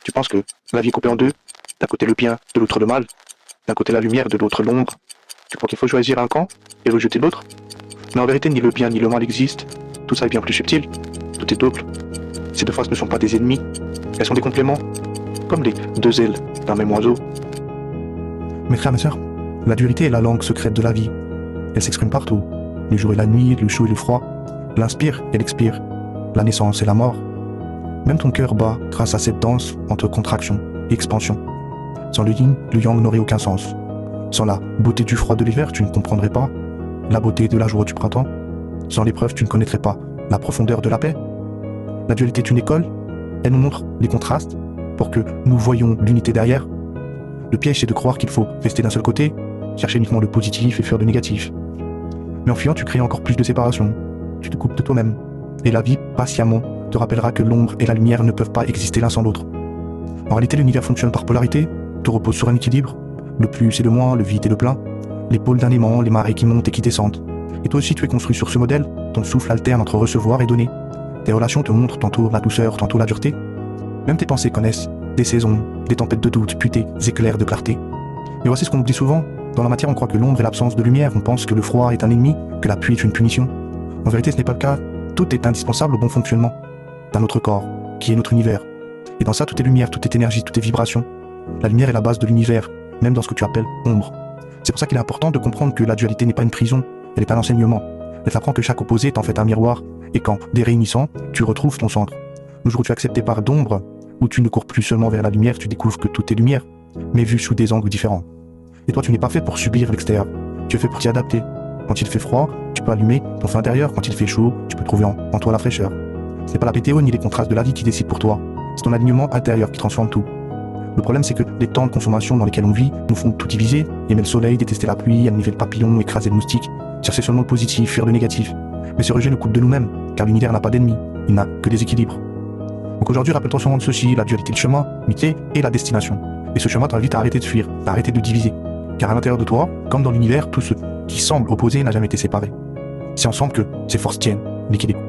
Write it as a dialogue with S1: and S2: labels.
S1: Tu penses que la vie est coupée en deux, d'un côté le bien, de l'autre le mal, d'un côté la lumière, de l'autre l'ombre. Tu crois qu'il faut choisir un camp et rejeter l'autre? Mais en vérité, ni le bien ni le mal existent. Tout ça est bien plus subtil. Tout est double. Ces deux faces ne sont pas des ennemis. Elles sont des compléments, comme les deux ailes d'un même oiseau.
S2: Mes frères, mes sœurs, la dualité est la langue secrète de la vie. Elle s'exprime partout. Le jour et la nuit, le chaud et le froid. L'inspire et l'expire. La naissance et la mort. Même ton cœur bat grâce à cette danse entre contraction et expansion. Sans le yin, le yang n'aurait aucun sens. Sans la beauté du froid de l'hiver, tu ne comprendrais pas la beauté de la joie du printemps. Sans l'épreuve, tu ne connaîtrais pas la profondeur de la paix. La dualité est une école. Elle nous montre les contrastes pour que nous voyions l'unité derrière. Le piège, c'est de croire qu'il faut rester d'un seul côté, chercher uniquement le positif et fuir le négatif. Mais en fuyant, tu crées encore plus de séparation. Tu te coupes de toi-même. Et la vie, patiemment, te rappellera que l'ombre et la lumière ne peuvent pas exister l'un sans l'autre. En réalité, l'univers fonctionne par polarité. Tout repose sur un équilibre. Le plus et le moins, le vide et le plein. Les pôles d'un aimant, les marées qui montent et qui descendent. Et toi aussi, tu es construit sur ce modèle. Ton souffle alterne entre recevoir et donner. Tes relations te montrent tantôt la douceur, tantôt la dureté. Même tes pensées connaissent des saisons, des tempêtes de doute, puis des éclairs de clarté. Et voici ce qu'on oublie souvent. Dans la matière, on croit que l'ombre est l'absence de lumière. On pense que le froid est un ennemi, que la pluie est une punition. En vérité, ce n'est pas le cas. Tout est indispensable au bon fonctionnement d'un autre corps, qui est notre univers. Et dans ça, tout est lumière, tout est énergie, tout est vibration. La lumière est la base de l'univers, même dans ce que tu appelles ombre. C'est pour ça qu'il est important de comprendre que la dualité n'est pas une prison, elle n'est pas un enseignement. Elle t'apprend que chaque opposé est en fait un miroir, et qu'en déréunissant, tu retrouves ton centre. Le jour où tu acceptes tes parts d'ombre, où tu ne cours plus seulement vers la lumière, tu découvres que tout est lumière, mais vu sous des angles différents. Et toi, tu n'es pas fait pour subir l'extérieur, tu es fait pour t'y adapter. Quand il fait froid, tu peux allumer ton feu intérieur. Quand il fait chaud, tu peux trouver en toi la fraîcheur. Ce n'est pas la météo ni les contrastes de la vie qui décident pour toi. C'est ton alignement intérieur qui transforme tout. Le problème, c'est que les temps de consommation dans lesquels on vit nous font tout diviser, aimer le soleil, détester la pluie, admirer le papillon, écraser le moustique, chercher seulement le positif, fuir le négatif. Mais ce rejet nous coupe de nous-mêmes, car l'univers n'a pas d'ennemis, il n'a que des équilibres. Donc aujourd'hui, rappelle-toi sûrement de ceci, la dualité, le chemin, l'unité et la destination. Et ce chemin t'invite à arrêter de fuir, à arrêter de diviser. Car à l'intérieur de toi, comme dans l'univers, tout ce qui semble opposé n'a jamais été séparé. C'est ensemble que ces forces tiennent l'équilibre.